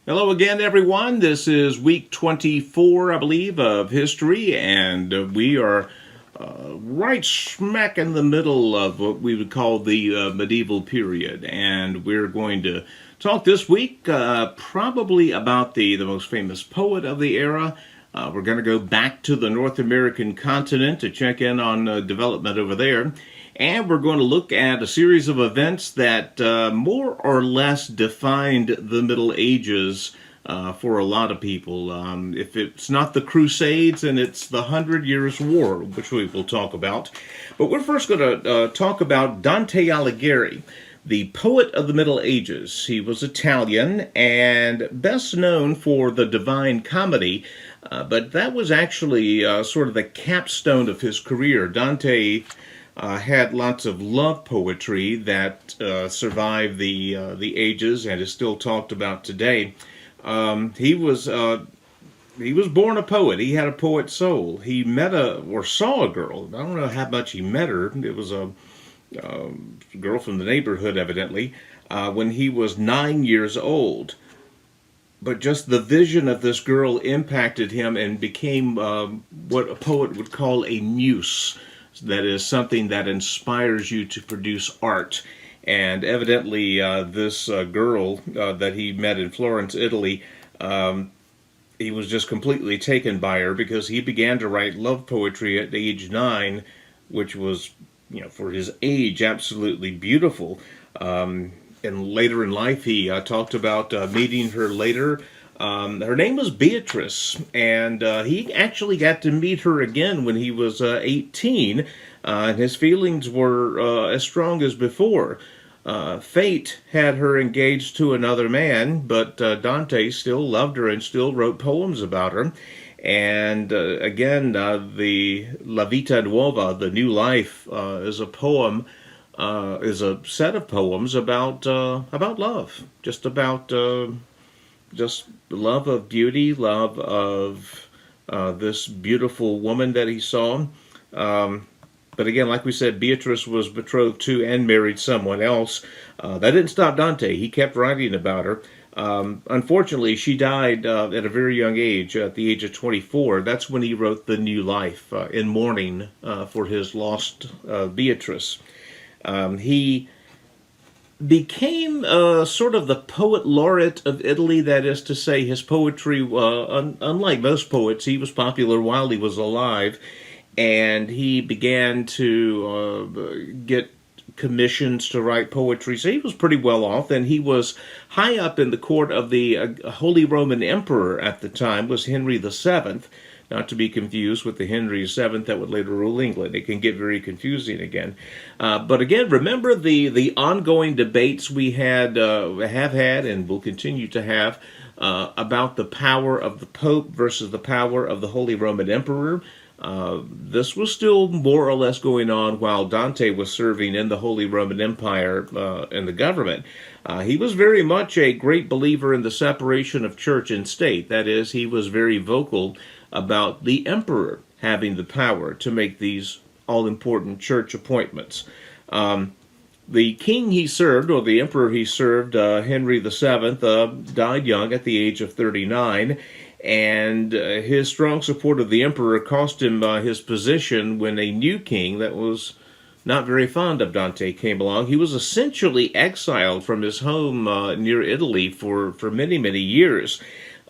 Hello again, everyone. This is week 24, I believe, of history, and we are right smack in the middle of what we would call the medieval period. And we're going to talk this week probably about the most famous poet of the era. We're going to go back to the North American continent to check in on development over there. And we're going to look at a series of events that more or less defined the Middle Ages for a lot of people. If it's not the Crusades, then it's the 100 Years' War, which we will talk about. But we're first going to talk about Dante Alighieri, the poet of the Middle Ages. He was Italian and best known for the Divine Comedy, but that was actually sort of the capstone of his career. Dante had lots of love poetry that survived the ages and is still talked about today. He was born a poet. He had a poet's soul. He met or saw a girl. I don't know how much he met her. It was a girl from the neighborhood, evidently, when he was 9 years old. But just the vision of this girl impacted him and became what a poet would call a muse. That is something that inspires you to produce art. And evidently this girl that he met in Florence, Italy, he was just completely taken by her because he began to write love poetry at age 9, which was, for his age, absolutely beautiful. And later in life, he talked about meeting her later. Her name was Beatrice, and he actually got to meet her again when he was 18, and his feelings were as strong as before. Fate had her engaged to another man, but Dante still loved her and still wrote poems about her. And again, the La Vita Nuova, the New Life, is a poem. Is a set of poems about love, just about just love of beauty, love of this beautiful woman that he saw. But again, like we said, Beatrice was betrothed to and married someone else. That didn't stop Dante. He kept writing about her. Unfortunately, she died at a very young age, at the age of 24. That's when he wrote The New Life, in mourning for his lost Beatrice. He became sort of the poet laureate of Italy. That is to say, his poetry, unlike most poets, he was popular while he was alive, and he began to get commissions to write poetry, so he was pretty well off, and he was high up in the court of the Holy Roman Emperor at the time, was Henry VII, not to be confused with the Henry VII that would later rule England. It can get very confusing again. But again, remember the ongoing debates we have had, and will continue to have, about the power of the Pope versus the power of the Holy Roman Emperor. This was still more or less going on while Dante was serving in the Holy Roman Empire in the government. He was very much a great believer in the separation of church and state. That is, he was very vocal about the emperor having the power to make these all-important church appointments. The king he served, or the emperor he served, Henry VII, died young at the age of 39, and his strong support of the emperor cost him his position when a new king that was not very fond of Dante came along. He was essentially exiled from his home near Italy for many, many years.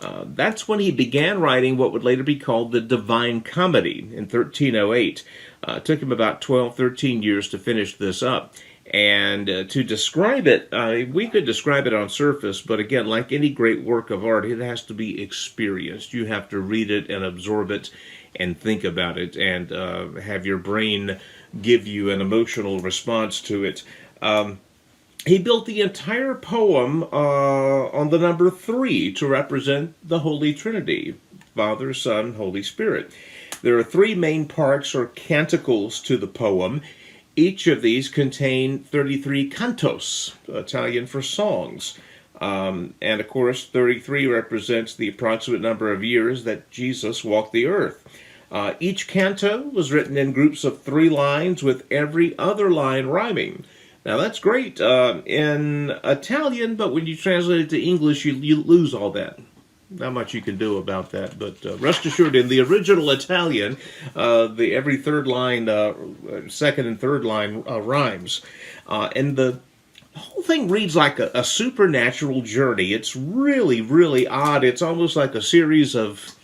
That's when he began writing what would later be called the Divine Comedy in 1308. It took him about 12, 13 years to finish this up. And to describe it, we could describe it on surface, but again, like any great work of art, it has to be experienced. You have to read it and absorb it and think about it and have your brain give you an emotional response to it. He built the entire poem on the number 3 to represent the Holy Trinity, Father, Son, Holy Spirit. There are 3 main parts or canticles to the poem. Each of these contain 33 cantos, Italian for songs. And of course, 33 represents the approximate number of years that Jesus walked the earth. Each canto was written in groups of 3 lines with every other line rhyming. Now that's great in Italian, but when you translate it to English, you lose all that. Not much you can do about that, but rest assured, in the original Italian, the every third line, second and third line rhymes, and the whole thing reads like a supernatural journey. It's really, really odd. It's almost like a series of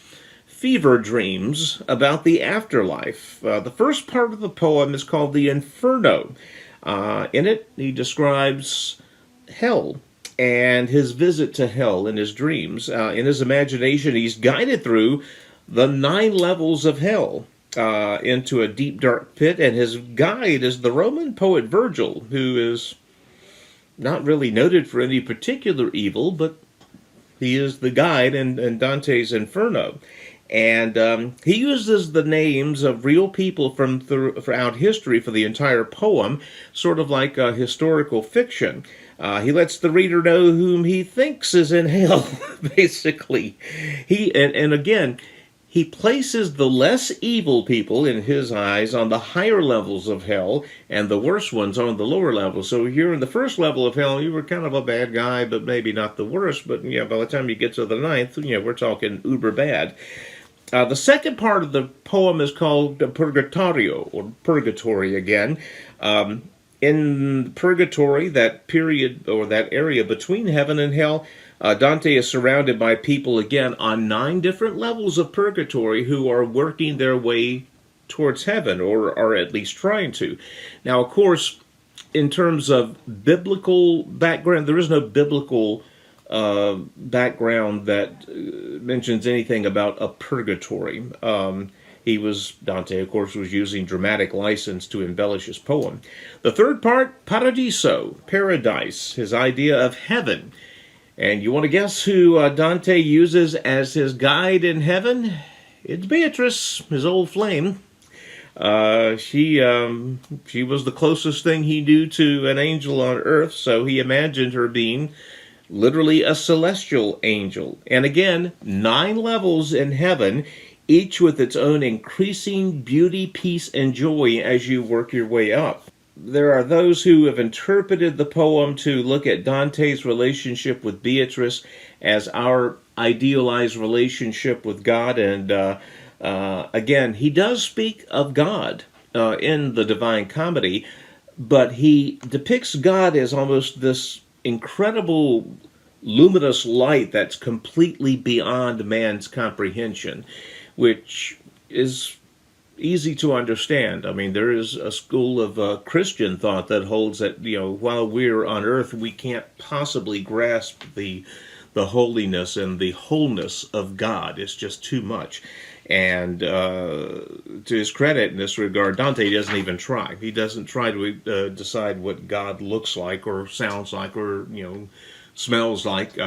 fever dreams about the afterlife. The first part of the poem is called the Inferno. In it, he describes hell and his visit to hell in his dreams. In his imagination, he's guided through the 9 levels of hell into a deep, dark pit, and his guide is the Roman poet Virgil, who is not really noted for any particular evil, but he is the guide in Dante's Inferno. And he uses the names of real people from throughout history for the entire poem, sort of like a historical fiction. He lets the reader know whom he thinks is in hell, basically. And again, he places the less evil people in his eyes on the higher levels of hell and the worse ones on the lower levels. So here in the first level of hell, you were kind of a bad guy, but maybe not the worst. But yeah, by the time you get to the 9th, we're talking uber bad. The second part of the poem is called Purgatorio, or Purgatory again. In Purgatory, that period or that area between heaven and hell, Dante is surrounded by people again on 9 different levels of purgatory who are working their way towards heaven, or are at least trying to. Now, of course, in terms of biblical background, there is no biblical background that mentions anything about a purgatory. Dante, of course, was using dramatic license to embellish his poem. The third part, Paradiso, paradise, his idea of heaven. And you want to guess who Dante uses as his guide in heaven? It's Beatrice, his old flame. She was the closest thing he knew to an angel on earth, so he imagined her being literally a celestial angel. And again, 9 levels in heaven, each with its own increasing beauty, peace, and joy as you work your way up. There are those who have interpreted the poem to look at Dante's relationship with Beatrice as our idealized relationship with God. And again, he does speak of God in the Divine Comedy, but he depicts God as almost this incredible luminous light that's completely beyond man's comprehension, which is easy to understand. I mean, there is a school of Christian thought that holds that, while we're on earth, we can't possibly grasp the holiness and the wholeness of God. It's just too much. And to his credit in this regard, Dante doesn't even try. He doesn't try to decide what God looks like or sounds like or, smells like.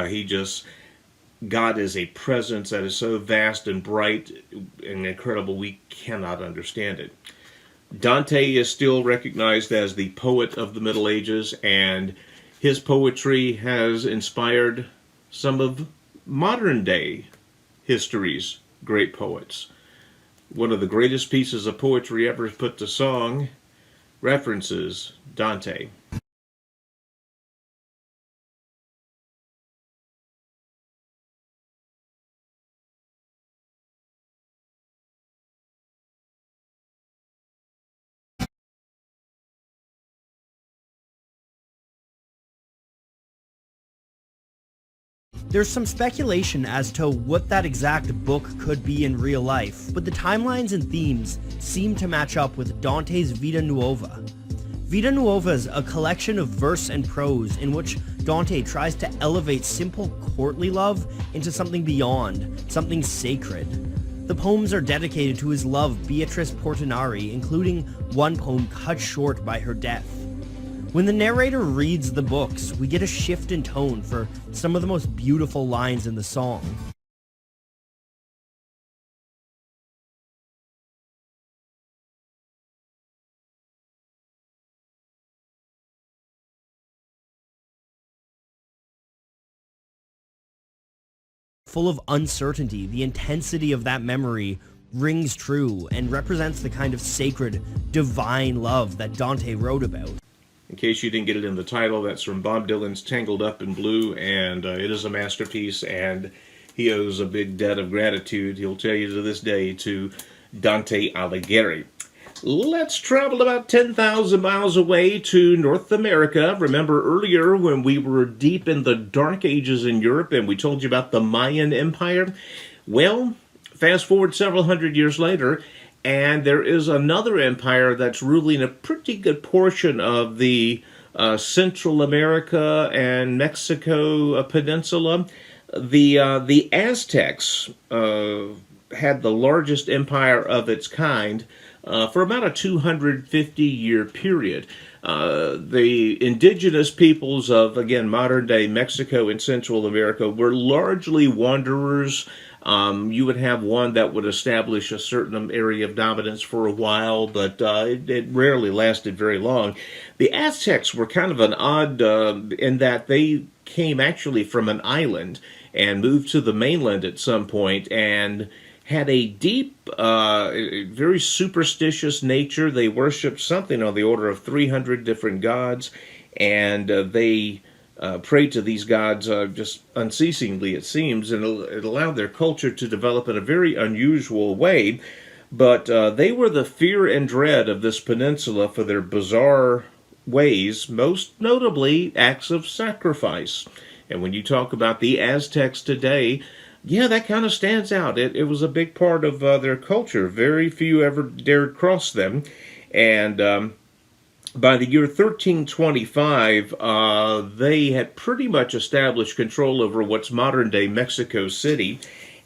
God is a presence that is so vast and bright and incredible we cannot understand it. Dante is still recognized as the poet of the Middle Ages, and his poetry has inspired some of modern day history's great poets. One of the greatest pieces of poetry ever put to song references Dante. There's some speculation as to what that exact book could be in real life, but the timelines and themes seem to match up with Dante's Vita Nuova. Vita Nuova is a collection of verse and prose in which Dante tries to elevate simple courtly love into something beyond, something sacred. The poems are dedicated to his love Beatrice Portinari, including one poem cut short by her death. When the narrator reads the books, we get a shift in tone for some of the most beautiful lines in the song. Full of uncertainty, the intensity of that memory rings true and represents the kind of sacred, divine love that Dante wrote about. In case you didn't get it in the title, that's from Bob Dylan's Tangled Up in Blue, and it is a masterpiece, and he owes a big debt of gratitude, he'll tell you to this day, to Dante Alighieri. Let's travel about 10,000 miles away to North America. Remember earlier when we were deep in the Dark Ages in Europe and we told you about the Mayan Empire? Well, fast forward several hundred years later, and there is another empire that's ruling a pretty good portion of the Central America and Mexico peninsula. The Aztecs had the largest empire of its kind for about a 250-year period. The indigenous peoples of, again, modern-day Mexico and Central America were largely wanderers. You would have one that would establish a certain area of dominance for a while, but it rarely lasted very long. The Aztecs were kind of an odd in that they came actually from an island and moved to the mainland at some point and had a deep, very superstitious nature. They worshipped something on the order of 300 different gods, and they prayed to these gods just unceasingly, it seems, and it allowed their culture to develop in a very unusual way. But they were the fear and dread of this peninsula for their bizarre ways, most notably acts of sacrifice. And when you talk about the Aztecs today, yeah, that kind of stands out. It was a big part of their culture. Very few ever dared cross them. And by the year 1325, they had pretty much established control over what's modern-day Mexico City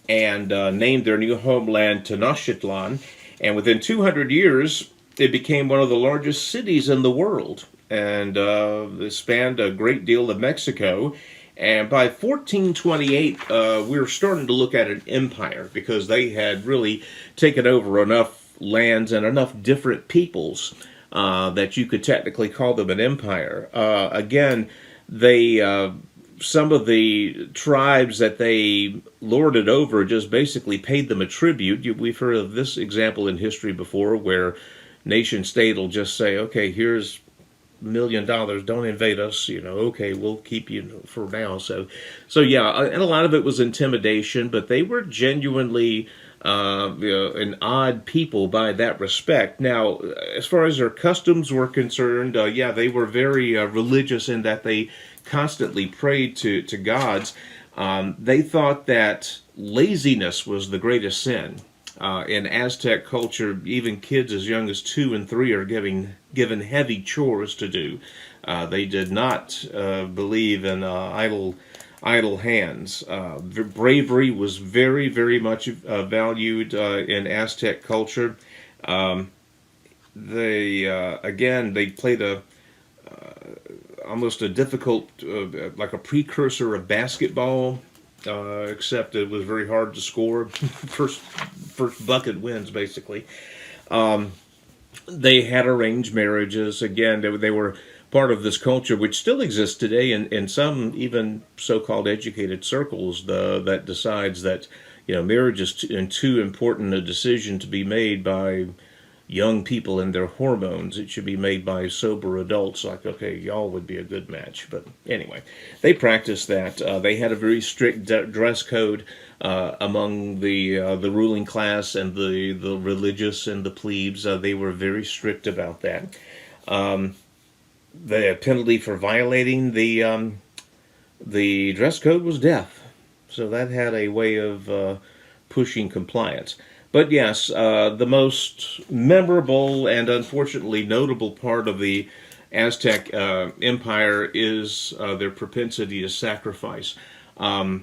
and named their new homeland Tenochtitlan. And within 200 years, it became one of the largest cities in the world. And it spanned a great deal of Mexico. And by 1428, we were starting to look at an empire because they had really taken over enough lands and enough different peoples that you could technically call them an empire. Again, they some of the tribes that they lorded over just basically paid them a tribute. We've heard of this example in history before where nation state will just say, okay, here's $1 million, don't invade us, okay, we'll keep you for now. So yeah, and a lot of it was intimidation, but they were genuinely an odd people by that respect. Now, as far as their customs were concerned, yeah, they were very religious in that they constantly prayed to gods. They thought that laziness was the greatest sin. In Aztec culture, even kids as young as 2 and 3 are given heavy chores to do. They did not believe in idle hands. Bravery was very, very much valued in Aztec culture. They played almost a difficult, like a precursor of basketball. Except it was very hard to score. First bucket wins, basically. They had arranged marriages. Again, they were part of this culture, which still exists today in some even so-called educated circles that decides that marriage is too important a decision to be made by young people and their hormones. It should be made by sober adults, like, okay, y'all would be a good match. But anyway, they practiced that. They had a very strict dress code among the ruling class and the religious and the plebes. They were very strict about that. The penalty for violating the dress code was death. So that had a way of pushing compliance. But yes, the most memorable and unfortunately notable part of the Aztec Empire is their propensity to sacrifice. We're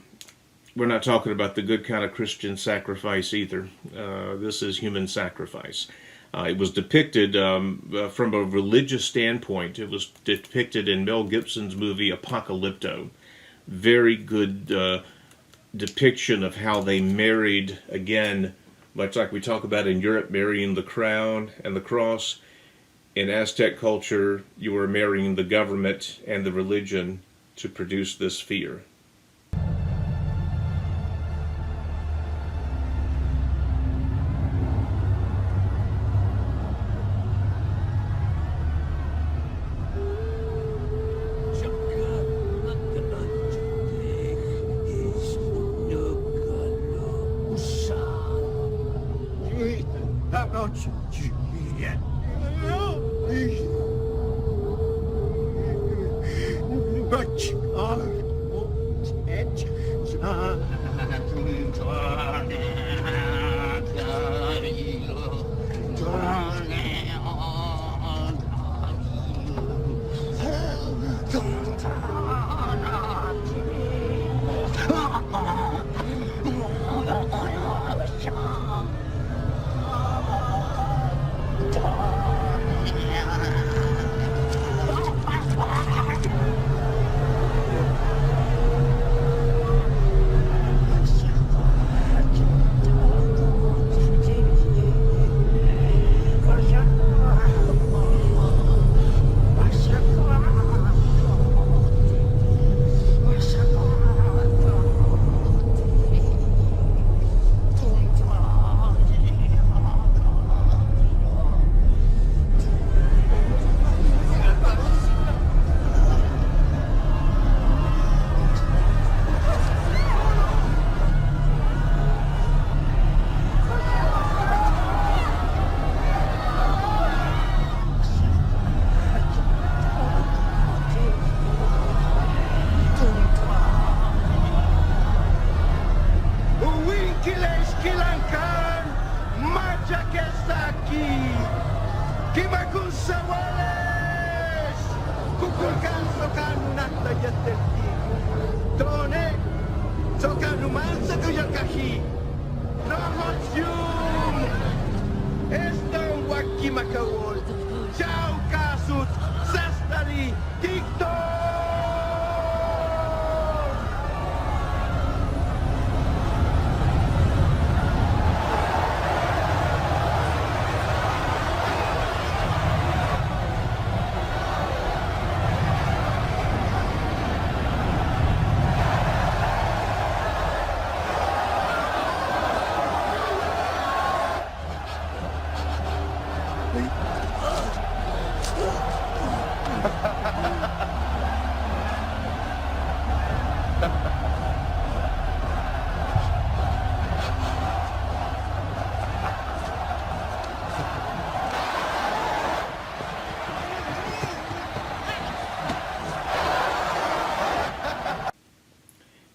not talking about the good kind of Christian sacrifice either. This is human sacrifice. It was depicted from a religious standpoint. It was depicted in Mel Gibson's movie Apocalypto. Very good depiction of how they married, again, much like we talk about in Europe, marrying the crown and the cross. In Aztec culture, you were marrying the government and the religion to produce this fear.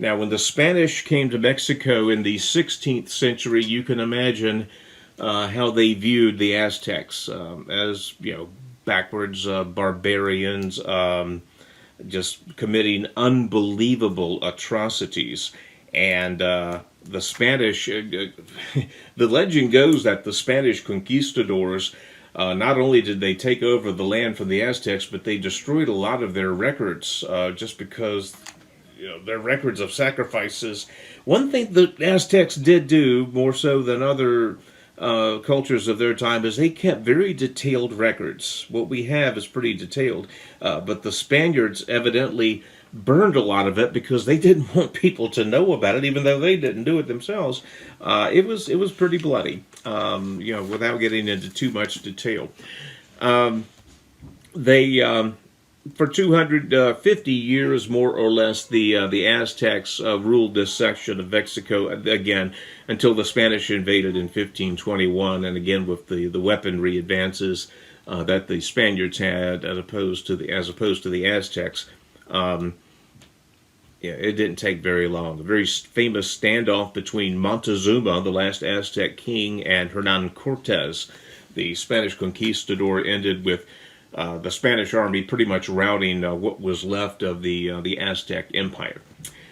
Now, when the Spanish came to Mexico in the 16th century, you can imagine how they viewed the Aztecs as, backwards barbarians, just committing unbelievable atrocities. And the Spanish, the legend goes that the Spanish conquistadors, not only did they take over the land from the Aztecs, but they destroyed a lot of their records just because their records of sacrifices. One thing the Aztecs did do, more so than other cultures of their time, is they kept very detailed records. What we have is pretty detailed, but the Spaniards evidently burned a lot of it because they didn't want people to know about it, even though they didn't do it themselves. It was pretty bloody, without getting into too much detail. For 250 years, more or less, the Aztecs ruled this section of Mexico again until the Spanish invaded in 1521, and again with the weaponry advances that the Spaniards had as opposed to the Aztecs. It didn't take very long. A very famous standoff between Montezuma, the last Aztec king, and Hernan Cortez, the Spanish conquistador, ended with the Spanish army pretty much routing what was left of the Aztec Empire.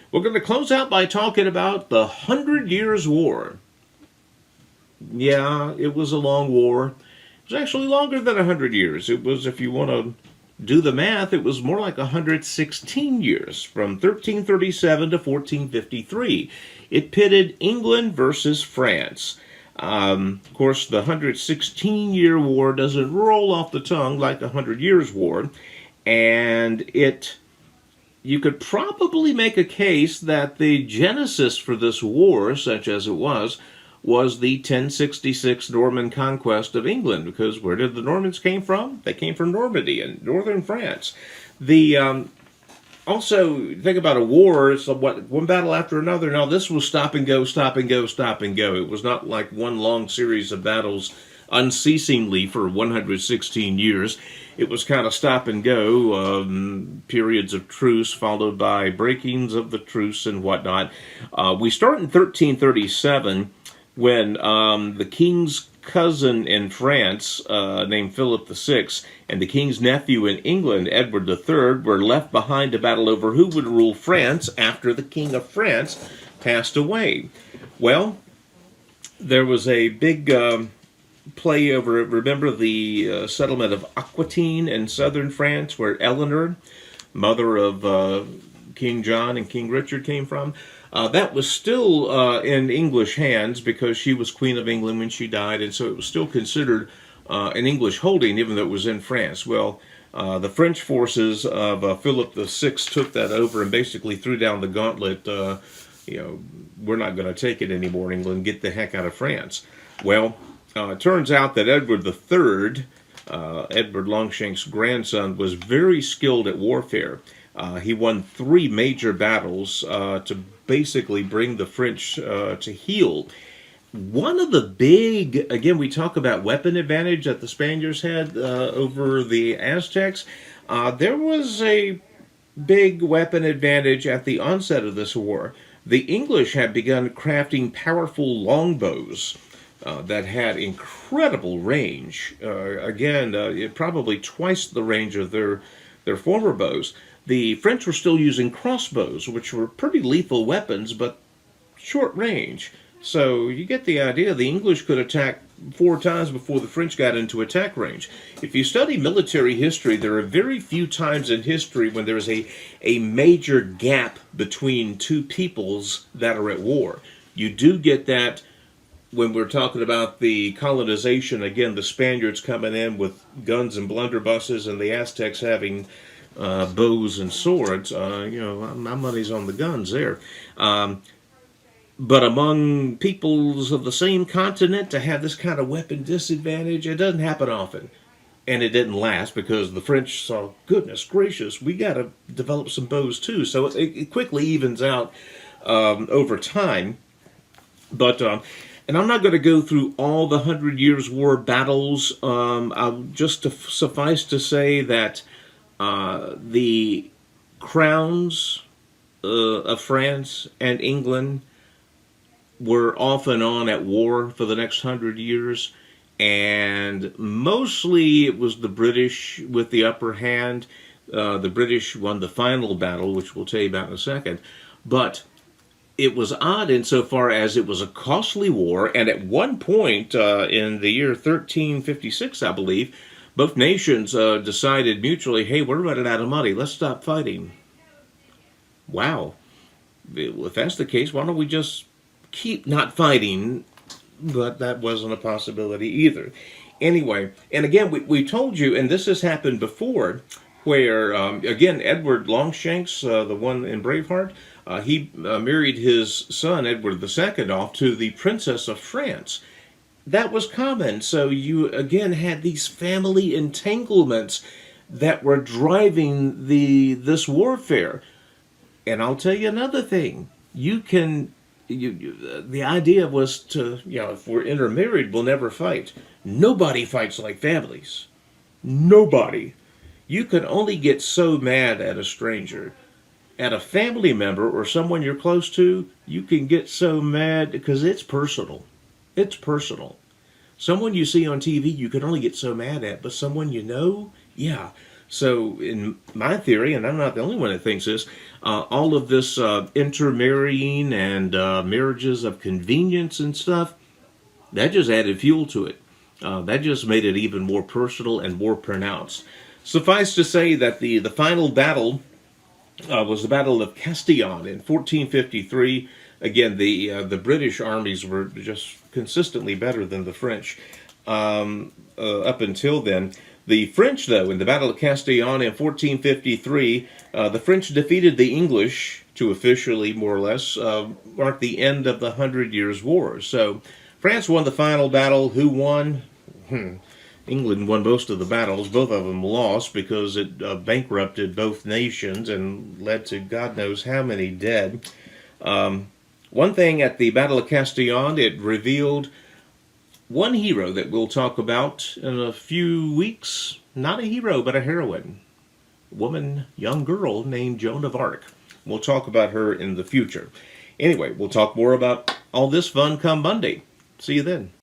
We're going to close out by talking about the 100 Years' War. Yeah, it was a long war. It was actually longer than 100 years. It was, if you want to do the math, it was more like 116 years, from 1337 to 1453. It pitted England versus France. Of course, the 116-year war doesn't roll off the tongue like the 100 Years' War, and you could probably make a case that the genesis for this war, such as it was the 1066 Norman conquest of England, because where did the Normans came from? They came from Normandy in northern France. Also, think about a war, it's one battle after another. Now, this was stop and go, stop and go, stop and go. It was not like one long series of battles unceasingly for 116 years. It was kind of stop and go, periods of truce followed by breakings of the truce and whatnot. We start in 1337 when the king's cousin in France, named Philip VI, and the king's nephew in England, Edward III, were left behind to battle over who would rule France after the king of France passed away. Well, there was a big play over, remember the settlement of Aquitaine in southern France, where Eleanor, mother of King John and King Richard, came from? That was still in English hands because she was Queen of England when she died, and so it was still considered an English holding, even though it was in France. Well, the French forces of Philip VI took that over and basically threw down the gauntlet. We're not going to take it anymore, England. Get the heck out of France. Well, it turns out that Edward III, Edward Longshanks' grandson, was very skilled at warfare. He won 3 major battles to basically bring the French to heel. One of the big, again, we talk about weapon advantage that the Spaniards had over the Aztecs. There was a big weapon advantage at the onset of this war. The English had begun crafting powerful longbows that had incredible range. Probably twice the range of their former bows. The French were still using crossbows, which were pretty lethal weapons, but short range. So you get the idea. The English could attack 4 times before the French got into attack range. If you study military history, there are very few times in history when there's a major gap between two peoples that are at war. You do get that when we're talking about the colonization. Again, the Spaniards coming in with guns and blunderbusses, and the Aztecs having bows and swords. My money's on the guns there. But among peoples of the same continent, to have this kind of weapon disadvantage, it doesn't happen often. And it didn't last because the French saw, goodness gracious, we got to develop some bows too. So it quickly evens out over time. But and I'm not going to go through all the 100 Years' War battles. I'll just suffice to say that the crowns of France and England were off and on at war for the next 100 years, and mostly it was the British with the upper hand. The British won the final battle, which we'll tell you about in a second, but it was odd insofar as it was a costly war, and at one point in the year 1356, I believe, both nations decided mutually, hey, we're running out of money, let's stop fighting. Wow. If that's the case, why don't we just keep not fighting? But that wasn't a possibility either. Anyway, and again, we told you, and this has happened before, where, again, Edward Longshanks, the one in Braveheart, he married his son, Edward II, off to the Princess of France. That was common. So you, again, had these family entanglements that were driving this warfare. And I'll tell you another thing. The idea was to, if we're intermarried, we'll never fight. Nobody fights like families. Nobody. You can only get so mad at a stranger. At a family member or someone you're close to, you can get so mad because it's personal. It's personal. Someone you see on TV, you can only get so mad at, but someone you know, yeah. So in my theory, and I'm not the only one that thinks this, all of this intermarrying and marriages of convenience and stuff, that just added fuel to it. That just made it even more personal and more pronounced. Suffice to say that the final battle was the Battle of Castillon in 1453. Again, the British armies were just consistently better than the French up until then. The French, though, in the Battle of Castillon in 1453, the French defeated the English to officially, more or less, mark the end of the 100 Years' War. So France won the final battle. Who won? England won most of the battles. Both of them lost because it bankrupted both nations and led to God knows how many dead. One thing at the Battle of Castillon, it revealed One hero that we'll talk about in a few weeks, not a hero, but a heroine. A woman, young girl named Joan of Arc. We'll talk about her in the future. Anyway, we'll talk more about all this fun come Monday. See you then.